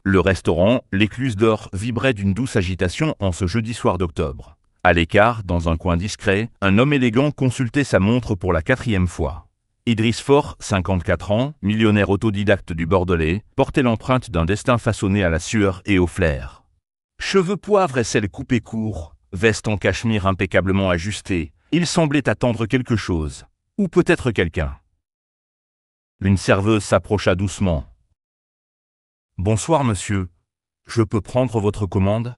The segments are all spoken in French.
Le restaurant, l'Écluse d'Or, vibrait d'une douce agitation en ce jeudi soir d'octobre. À l'écart, dans un coin discret, un homme élégant consultait sa montre pour la 4e fois. Idriss Fort, 54 ans, millionnaire autodidacte du Bordelais, portait l'empreinte d'un destin façonné à la sueur et au flair. Cheveux poivre et cils coupés courts, veste en cachemire impeccablement ajustée, il semblait attendre quelque chose, ou peut-être quelqu'un. Une serveuse s'approcha doucement. « Bonsoir, monsieur. Je peux prendre votre commande ?»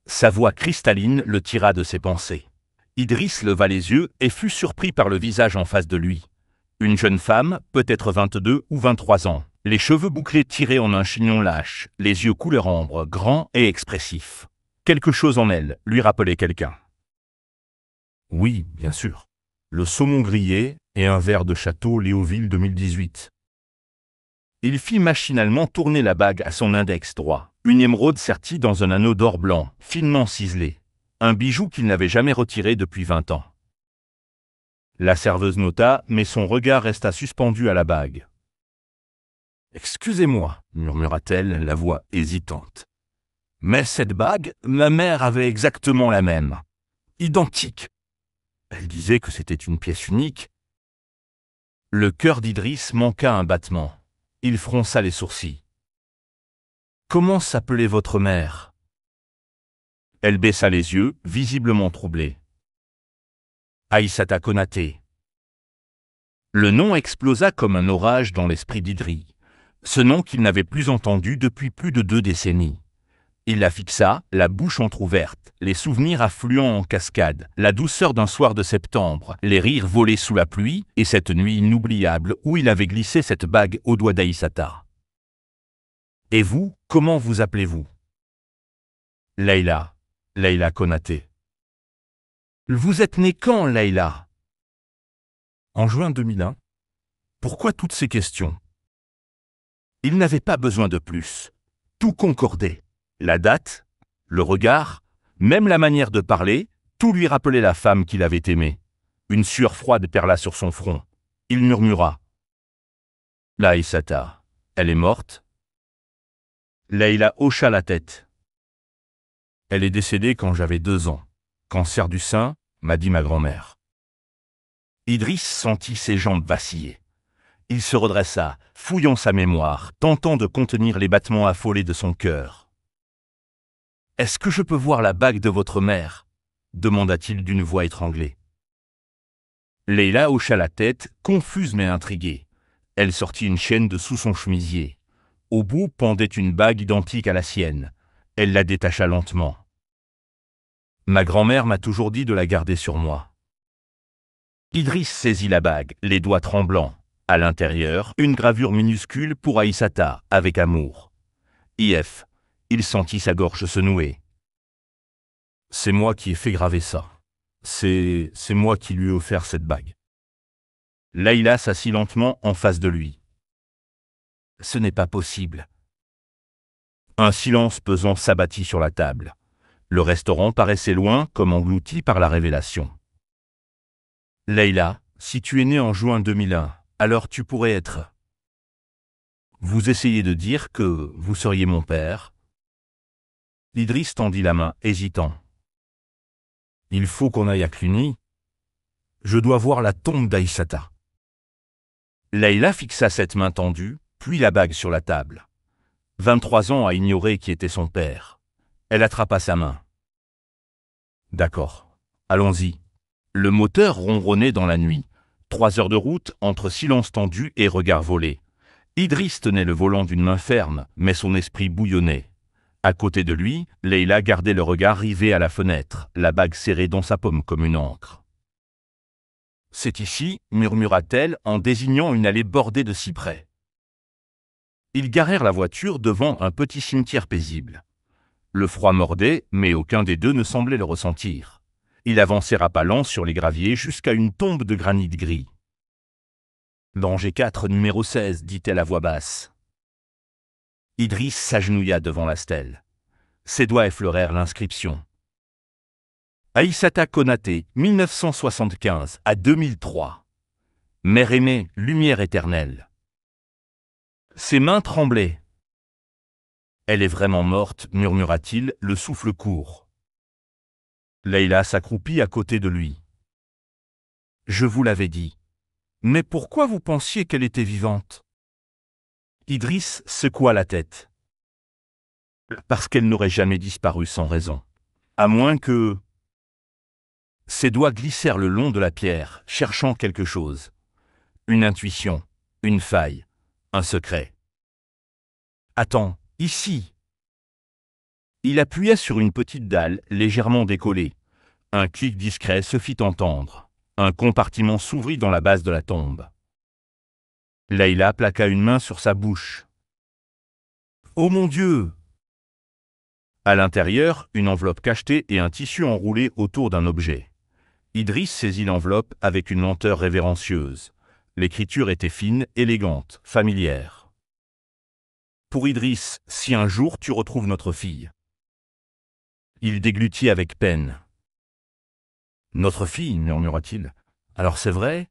Sa voix cristalline le tira de ses pensées. Idriss leva les yeux et fut surpris par le visage en face de lui. Une jeune femme, peut-être 22 ou 23 ans, les cheveux bouclés tirés en un chignon lâche, les yeux couleur ambre, grands et expressifs. Quelque chose en elle lui rappelait quelqu'un. Oui, bien sûr. Le saumon grillé et un verre de Château Léoville 2018. Il fit machinalement tourner la bague à son index droit, une émeraude sertie dans un anneau d'or blanc, finement ciselé, un bijou qu'il n'avait jamais retiré depuis 20 ans. La serveuse nota, mais son regard resta suspendu à la bague. « Excusez-moi, murmura-t-elle, la voix hésitante. Mais cette bague, ma mère avait exactement la même. Identique. Elle disait que c'était une pièce unique. » Le cœur d'Idriss manqua un battement. Il fronça les sourcils. « Comment s'appelait votre mère ?» Elle baissa les yeux, visiblement troublée. « Aïssata Konaté. » Le nom explosa comme un orage dans l'esprit d'Idriss. Ce nom qu'il n'avait plus entendu depuis plus de 2 décennies. Il la fixa, la bouche entr'ouverte, les souvenirs affluant en cascade, la douceur d'un soir de septembre, les rires volés sous la pluie, et cette nuit inoubliable où il avait glissé cette bague au doigt d'Aïssata. « Et vous, comment vous appelez-vous » ? « Leïla. Leïla Konaté. »« Vous êtes née quand, Leïla » ? « En juin 2001. » Pourquoi toutes ces questions ? Il n'avait pas besoin de plus. Tout concordait. La date, le regard, même la manière de parler, tout lui rappelait la femme qu'il avait aimée. Une sueur froide perla sur son front. Il murmura. « La Aïssata, elle est morte ?» Leïla hocha la tête. « Elle est décédée quand j'avais 2 ans. Cancer du sein, m'a dit ma grand-mère. » Idriss sentit ses jambes vaciller. Il se redressa, fouillant sa mémoire, tentant de contenir les battements affolés de son cœur. « Est-ce que je peux voir la bague de votre mère ?» demanda-t-il d'une voix étranglée. Leïla hocha la tête, confuse mais intriguée. Elle sortit une chaîne de sous son chemisier. Au bout pendait une bague identique à la sienne. Elle la détacha lentement. « Ma grand-mère m'a toujours dit de la garder sur moi. » Idriss saisit la bague, les doigts tremblants. À l'intérieur, une gravure minuscule pour Aïssata, avec amour. IF. Il sentit sa gorge se nouer. « C'est moi qui ai fait graver ça. C'est moi qui lui ai offert cette bague. » Leïla s'assit lentement en face de lui. « Ce n'est pas possible. » Un silence pesant s'abattit sur la table. Le restaurant paraissait loin, comme englouti par la révélation. « Leïla, si tu es née en juin 2001, alors tu pourrais être... Vous essayez de dire que vous seriez mon père ?» Idriss tendit la main, hésitant. « Il faut qu'on aille à Cluny. Je dois voir la tombe d'Aïssata. » Leïla fixa cette main tendue, puis la bague sur la table. 23 ans à ignorer qui était son père. Elle attrapa sa main. « D'accord, allons-y. » Le moteur ronronnait dans la nuit. 3 heures de route entre silence tendu et regard volé. Idriss tenait le volant d'une main ferme, mais son esprit bouillonnait. À côté de lui, Leïla gardait le regard rivé à la fenêtre, la bague serrée dans sa paume comme une encre. « C'est ici, » murmura-t-elle en désignant une allée bordée de cyprès. Ils garèrent la voiture devant un petit cimetière paisible. Le froid mordait, mais aucun des deux ne semblait le ressentir. Il avançait à pas lents sur les graviers jusqu'à une tombe de granit gris. « Danger 4, numéro 16, dit-elle à voix basse. Idriss s'agenouilla devant la stèle. Ses doigts effleurèrent l'inscription. Aïssata Konaté, 1975 à 2003. Mère aimée, lumière éternelle. Ses mains tremblaient. Elle est vraiment morte, murmura-t-il, le souffle court. Leïla s'accroupit à côté de lui. Je vous l'avais dit. Mais pourquoi vous pensiez qu'elle était vivante? Idriss secoua la tête. Parce qu'elle n'aurait jamais disparu sans raison. À moins que... Ses doigts glissèrent le long de la pierre, cherchant quelque chose. Une intuition, une faille, un secret. Attends, ici. Il appuya sur une petite dalle légèrement décollée. Un clic discret se fit entendre. Un compartiment s'ouvrit dans la base de la tombe. Leïla plaqua une main sur sa bouche. « Oh mon Dieu !» À l'intérieur, une enveloppe cachetée et un tissu enroulé autour d'un objet. Idriss saisit l'enveloppe avec une lenteur révérencieuse. L'écriture était fine, élégante, familière. « Pour Idriss, si un jour tu retrouves notre fille. » Il déglutit avec peine. « Notre fille, murmura-t-il. Alors c'est vrai ?»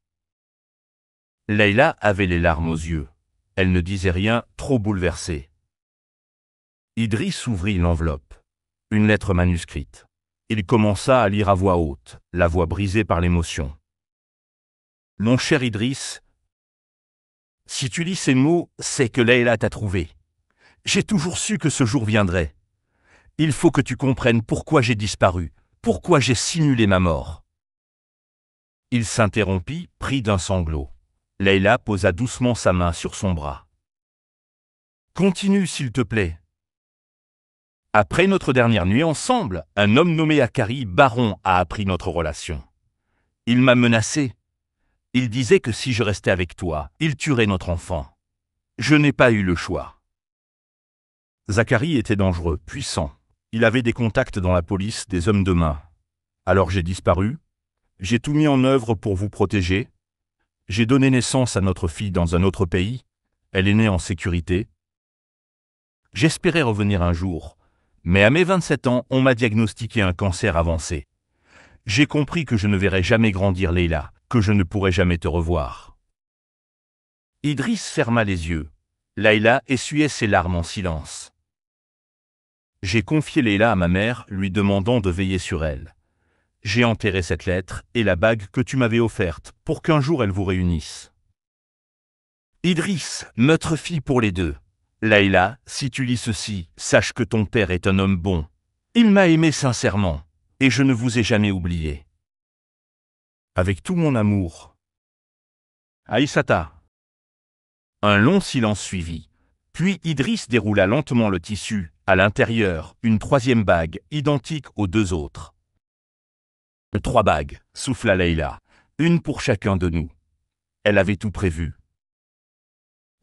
Leïla avait les larmes aux yeux. Elle ne disait rien, trop bouleversée. Idriss ouvrit l'enveloppe. Une lettre manuscrite. Il commença à lire à voix haute, la voix brisée par l'émotion. « Mon cher Idriss, si tu lis ces mots, c'est que Leïla t'a trouvé. J'ai toujours su que ce jour viendrait. Il faut que tu comprennes pourquoi j'ai disparu, pourquoi j'ai simulé ma mort. » Il s'interrompit, pris d'un sanglot. Leïla posa doucement sa main sur son bras. « Continue, s'il te plaît. Après notre dernière nuit ensemble, un homme nommé Akari, baron, a appris notre relation. Il m'a menacé. Il disait que si je restais avec toi, il tuerait notre enfant. Je n'ai pas eu le choix. » Zacharie était dangereux, puissant. Il avait des contacts dans la police, des hommes de main. Alors j'ai disparu. J'ai tout mis en œuvre pour vous protéger. J'ai donné naissance à notre fille dans un autre pays. Elle est née en sécurité. J'espérais revenir un jour, mais à mes 27 ans, on m'a diagnostiqué un cancer avancé. J'ai compris que je ne verrais jamais grandir Leïla, que je ne pourrais jamais te revoir. Idriss ferma les yeux. Leïla essuyait ses larmes en silence. J'ai confié Leïla à ma mère, lui demandant de veiller sur elle. J'ai enterré cette lettre et la bague que tu m'avais offerte pour qu'un jour elle vous réunisse. Idriss, notre fille pour les deux. Leïla, si tu lis ceci, sache que ton père est un homme bon. Il m'a aimé sincèrement, et je ne vous ai jamais oublié. Avec tout mon amour. Aïssata. Un long silence suivit. Puis Idriss déroula lentement le tissu, à l'intérieur, une troisième bague, identique aux deux autres. 3 bagues, souffla Leïla, une pour chacun de nous. Elle avait tout prévu.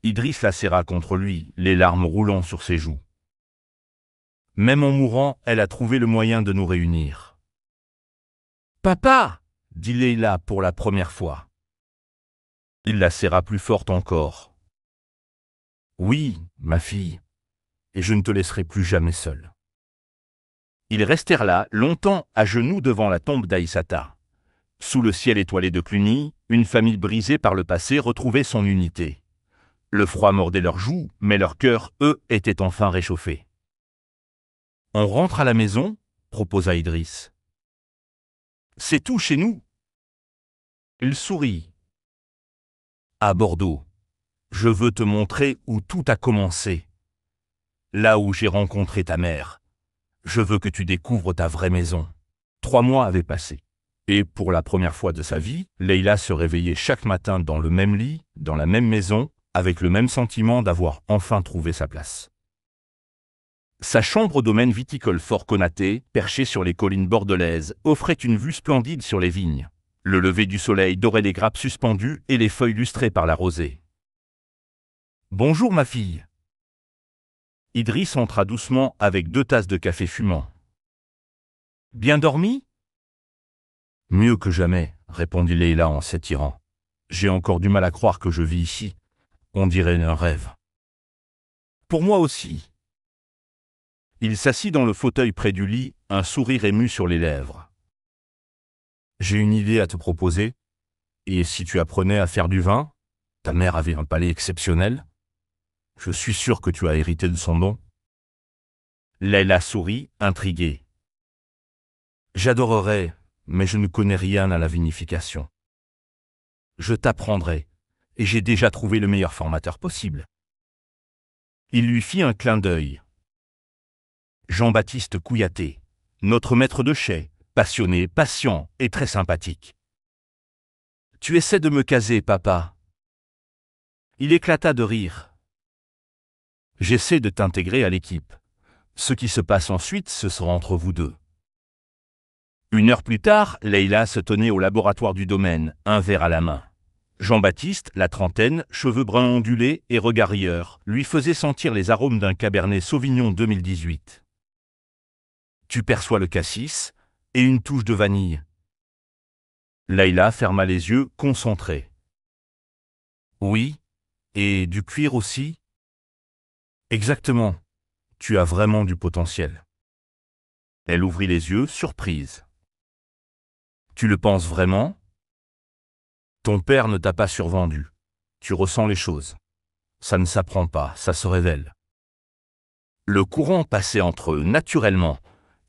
Idriss la serra contre lui, les larmes roulant sur ses joues. Même en mourant, elle a trouvé le moyen de nous réunir. « Papa !» dit Leïla pour la première fois. Il la serra plus forte encore. « Oui, ma fille, et je ne te laisserai plus jamais seule. » Ils restèrent là, longtemps, à genoux devant la tombe d'Aïssata. Sous le ciel étoilé de Cluny, une famille brisée par le passé retrouvait son unité. Le froid mordait leurs joues, mais leurs cœurs, eux, étaient enfin réchauffés. « On rentre à la maison ?» proposa Idriss. « C'est tout chez nous. » Il sourit. « À Bordeaux, je veux te montrer où tout a commencé. Là où j'ai rencontré ta mère. Je veux que tu découvres ta vraie maison. » 3 mois avaient passé. Et pour la première fois de sa vie, Leïla se réveillait chaque matin dans le même lit, dans la même maison, avec le même sentiment d'avoir enfin trouvé sa place. Sa chambre au domaine viticole Fort Konaté, perché sur les collines bordelaises, offrait une vue splendide sur les vignes. Le lever du soleil dorait les grappes suspendues et les feuilles lustrées par la rosée. « Bonjour ma fille !» Idriss entra doucement avec 2 tasses de café fumant. « Bien dormi ?»« Mieux que jamais, » répondit Leïla en s'étirant. « J'ai encore du mal à croire que je vis ici. On dirait un rêve. »« Pour moi aussi. » Il s'assit dans le fauteuil près du lit, un sourire ému sur les lèvres. « J'ai une idée à te proposer. Et si tu apprenais à faire du vin? Ta mère avait un palais exceptionnel. Je suis sûr que tu as hérité de son don. » Leïla sourit, intriguée. J'adorerais, mais je ne connais rien à la vinification. Je t'apprendrai, et j'ai déjà trouvé le meilleur formateur possible. Il lui fit un clin d'œil. Jean-Baptiste Kouyaté, notre maître de chai, passionné, patient et très sympathique. Tu essaies de me caser, papa. Il éclata de rire. J'essaie de t'intégrer à l'équipe. Ce qui se passe ensuite, ce sera entre vous deux. 1 heure plus tard, Leïla se tenait au laboratoire du domaine, un verre à la main. Jean-Baptiste, la trentaine, cheveux bruns ondulés et regard rieur, lui faisait sentir les arômes d'un Cabernet Sauvignon 2018. Tu perçois le cassis et une touche de vanille. Leïla ferma les yeux, concentrée. Oui, et du cuir aussi? Exactement. Tu as vraiment du potentiel. Elle ouvrit les yeux, surprise. Tu le penses vraiment? Ton père ne t'a pas survendu. Tu ressens les choses. Ça ne s'apprend pas, ça se révèle. Le courant passait entre eux naturellement.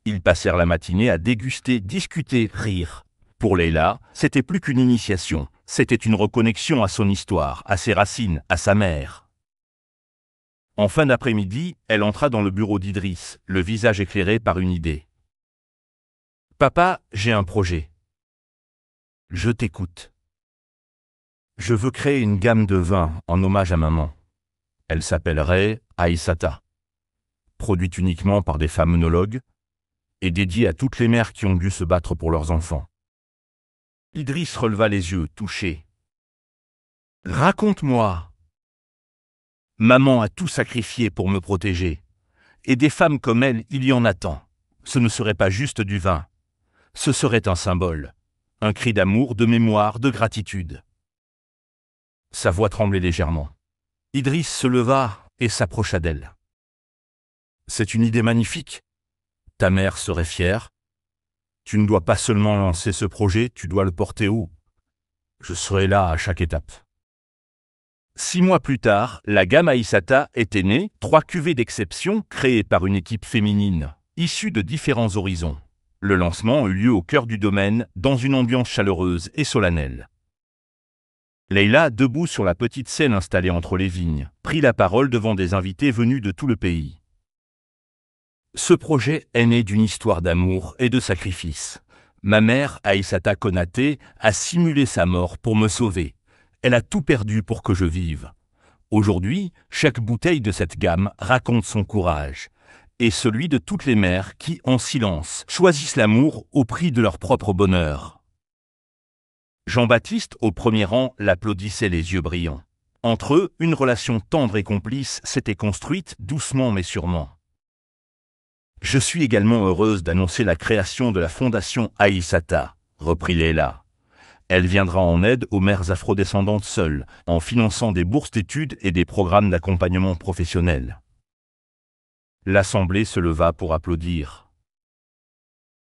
Ils passèrent la matinée à déguster, discuter, rire. Pour Leïla, c'était plus qu'une initiation, c'était une reconnexion à son histoire, à ses racines, à sa mère. En fin d'après-midi, elle entra dans le bureau d'Idriss, le visage éclairé par une idée. « Papa, j'ai un projet. » « Je t'écoute. » « Je veux créer une gamme de vins en hommage à maman. Elle s'appellerait Aïssata. Produite uniquement par des femmes œnologues et dédiée à toutes les mères qui ont dû se battre pour leurs enfants. » Idriss releva les yeux, touché. « Raconte-moi. » « Maman a tout sacrifié pour me protéger. Et des femmes comme elle, il y en a tant. Ce ne serait pas juste du vin. Ce serait un symbole. Un cri d'amour, de mémoire, de gratitude. » Sa voix tremblait légèrement. Idriss se leva et s'approcha d'elle. « C'est une idée magnifique. Ta mère serait fière. Tu ne dois pas seulement lancer ce projet, tu dois le porter haut. Je serai là à chaque étape. » 6 mois plus tard, la gamme Aïssata était née, 3 cuvées d'exception créées par une équipe féminine, issue de différents horizons. Le lancement eut lieu au cœur du domaine, dans une ambiance chaleureuse et solennelle. Leïla, debout sur la petite scène installée entre les vignes, prit la parole devant des invités venus de tout le pays. Ce projet est né d'une histoire d'amour et de sacrifice. Ma mère, Aïssata Konaté, a simulé sa mort pour me sauver. Elle a tout perdu pour que je vive. Aujourd'hui, chaque bouteille de cette gamme raconte son courage, et celui de toutes les mères qui, en silence, choisissent l'amour au prix de leur propre bonheur. Jean-Baptiste, au premier rang, l'applaudissait les yeux brillants. Entre eux, une relation tendre et complice s'était construite doucement mais sûrement. Je suis également heureuse d'annoncer la création de la fondation Aïssata, reprit Leïla. Elle viendra en aide aux mères afrodescendantes seules, en finançant des bourses d'études et des programmes d'accompagnement professionnel. L'assemblée se leva pour applaudir.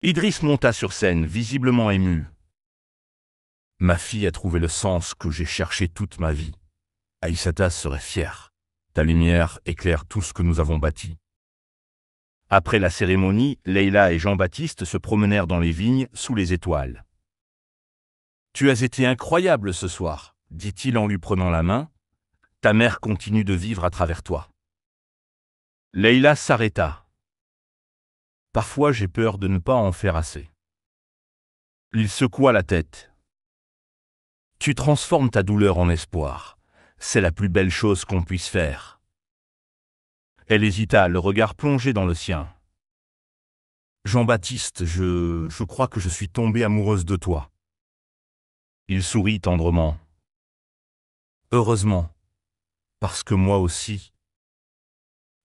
Idriss monta sur scène, visiblement ému. Ma fille a trouvé le sens que j'ai cherché toute ma vie. Aïssata serait fière. Ta lumière éclaire tout ce que nous avons bâti. Après la cérémonie, Leïla et Jean-Baptiste se promenèrent dans les vignes sous les étoiles. « Tu as été incroyable ce soir, » dit-il en lui prenant la main. « Ta mère continue de vivre à travers toi. » Leïla s'arrêta. « Parfois j'ai peur de ne pas en faire assez. » Il secoua la tête. « Tu transformes ta douleur en espoir. C'est la plus belle chose qu'on puisse faire. » Elle hésita, le regard plongé dans le sien. « Jean-Baptiste, je crois que je suis tombée amoureuse de toi. » Il sourit tendrement. « Heureusement, parce que moi aussi. »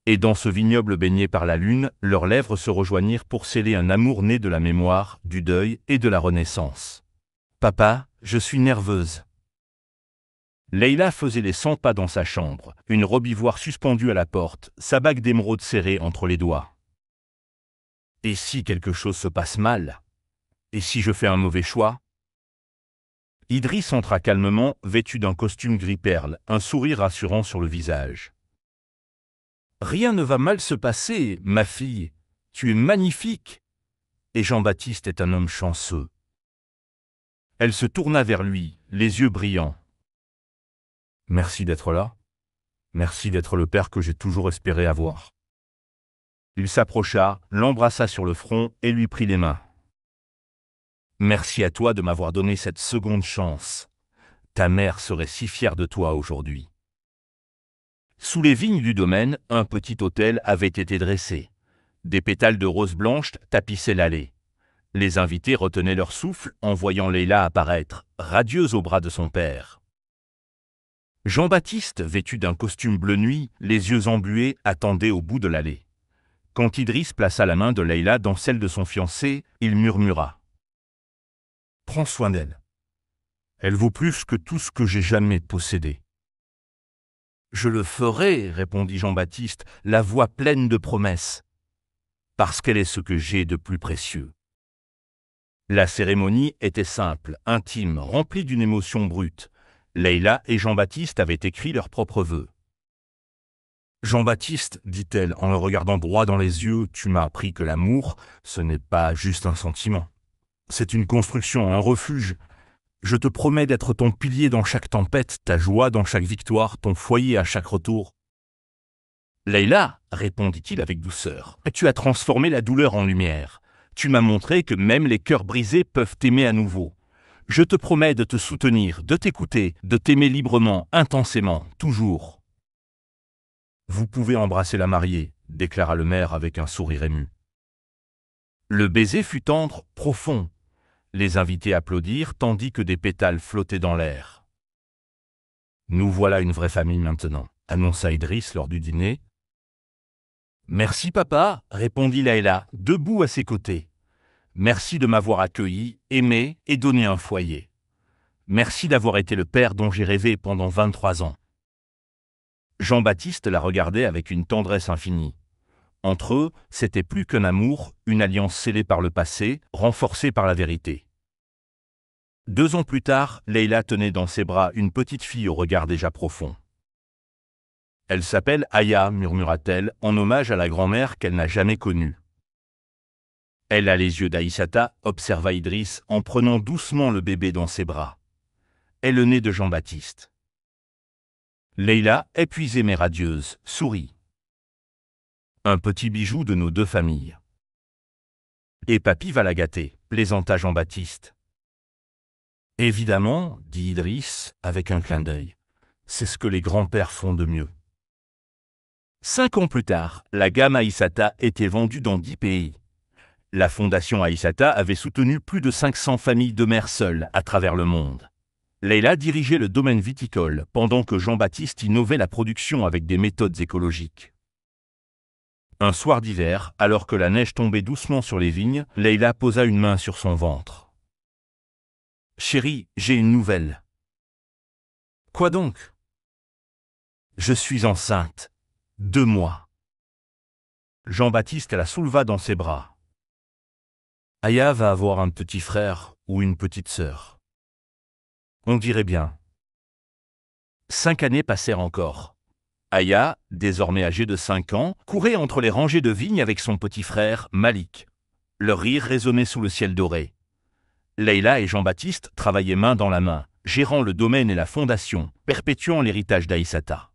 Et dans ce vignoble baigné par la lune, leurs lèvres se rejoignirent pour sceller un amour né de la mémoire, du deuil et de la renaissance. « Papa, je suis nerveuse. » Leïla faisait les 100 pas dans sa chambre, une robe ivoire suspendue à la porte, sa bague d'émeraude serrée entre les doigts. « Et si quelque chose se passe mal? Et si je fais un mauvais choix ?» Idriss entra calmement, vêtu d'un costume gris perle, un sourire rassurant sur le visage. Rien ne va mal se passer, ma fille. Tu es magnifique. Et Jean-Baptiste est un homme chanceux. Elle se tourna vers lui, les yeux brillants. Merci d'être là. Merci d'être le père que j'ai toujours espéré avoir. Il s'approcha, l'embrassa sur le front et lui prit les mains. Merci à toi de m'avoir donné cette seconde chance. Ta mère serait si fière de toi aujourd'hui. Sous les vignes du domaine, un petit autel avait été dressé. Des pétales de roses blanches tapissaient l'allée. Les invités retenaient leur souffle en voyant Leïla apparaître, radieuse au bras de son père. Jean-Baptiste, vêtu d'un costume bleu nuit, les yeux embués, attendait au bout de l'allée. Quand Idriss plaça la main de Leïla dans celle de son fiancé, il murmura. « Prends soin d'elle. Elle vaut plus que tout ce que j'ai jamais possédé. » « Je le ferai, » répondit Jean-Baptiste, la voix pleine de promesses. « Parce qu'elle est ce que j'ai de plus précieux. » La cérémonie était simple, intime, remplie d'une émotion brute. Leïla et Jean-Baptiste avaient écrit leurs propres vœux. « Jean-Baptiste, dit-elle en le regardant droit dans les yeux, tu m'as appris que l'amour, ce n'est pas juste un sentiment. C'est une construction, un refuge. Je te promets d'être ton pilier dans chaque tempête, ta joie dans chaque victoire, ton foyer à chaque retour. » « Leïla, répondit-il avec douceur, tu as transformé la douleur en lumière. Tu m'as montré que même les cœurs brisés peuvent t'aimer à nouveau. Je te promets de te soutenir, de t'écouter, de t'aimer librement, intensément, toujours. » « Vous pouvez embrasser la mariée, » déclara le maire avec un sourire ému. Le baiser fut tendre, profond. Les invités applaudirent tandis que des pétales flottaient dans l'air. « Nous voilà une vraie famille maintenant, » annonça Idriss lors du dîner. « Merci papa, » répondit Leïla, debout à ses côtés. « Merci de m'avoir accueilli, aimé et donné un foyer. Merci d'avoir été le père dont j'ai rêvé pendant 23 ans. » Jean-Baptiste la regardait avec une tendresse infinie. Entre eux, c'était plus qu'un amour, une alliance scellée par le passé, renforcée par la vérité. 2 ans plus tard, Leïla tenait dans ses bras une petite fille au regard déjà profond. « Elle s'appelle Aya, » murmura-t-elle, en hommage à la grand-mère qu'elle n'a jamais connue. Elle a les yeux d'Aïssata, observa Idriss en prenant doucement le bébé dans ses bras. Et le nez de Jean-Baptiste. Leïla, épuisée mais radieuse, sourit. Un petit bijou de nos 2 familles. Et papy va la gâter, plaisanta Jean-Baptiste. Évidemment, dit Idriss, avec un clin d'œil. C'est ce que les grands-pères font de mieux. 5 ans plus tard, la gamme Aïssata était vendue dans 10 pays. La fondation Aïssata avait soutenu plus de 500 familles de mères seules à travers le monde. Leïla dirigeait le domaine viticole, pendant que Jean-Baptiste innovait la production avec des méthodes écologiques. Un soir d'hiver, alors que la neige tombait doucement sur les vignes, Leïla posa une main sur son ventre. « Chérie, j'ai une nouvelle. »« Quoi donc ?»« Je suis enceinte. 2 mois. » Jean-Baptiste la souleva dans ses bras. « Aya va avoir un petit frère ou une petite sœur. » On dirait bien. 5 années passèrent encore. Aya, désormais âgée de 5 ans, courait entre les rangées de vignes avec son petit frère, Malik. Leur rire résonnait sous le ciel doré. Leïla et Jean-Baptiste travaillaient main dans la main, gérant le domaine et la fondation, perpétuant l'héritage d'Aïssata.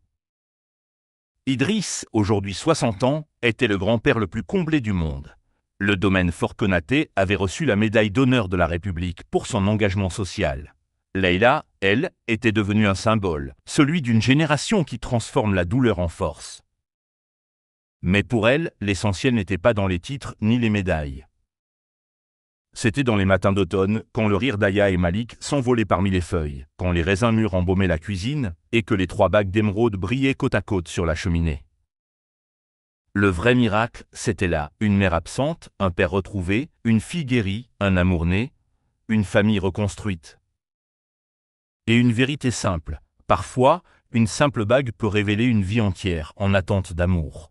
Idriss, aujourd'hui 60 ans, était le grand-père le plus comblé du monde. Le domaine Fort Konaté avait reçu la médaille d'honneur de la République pour son engagement social. Leïla, elle, était devenue un symbole, celui d'une génération qui transforme la douleur en force. Mais pour elle, l'essentiel n'était pas dans les titres ni les médailles. C'était dans les matins d'automne, quand le rire d'Aya et Malik s'envolait parmi les feuilles, quand les raisins mûrs embaumaient la cuisine et que les 3 bagues d'émeraude brillaient côte à côte sur la cheminée. Le vrai miracle, c'était là, une mère absente, un père retrouvé, une fille guérie, un amour né, une famille reconstruite. Et une vérité simple, parfois, une simple bague peut révéler une vie entière en attente d'amour.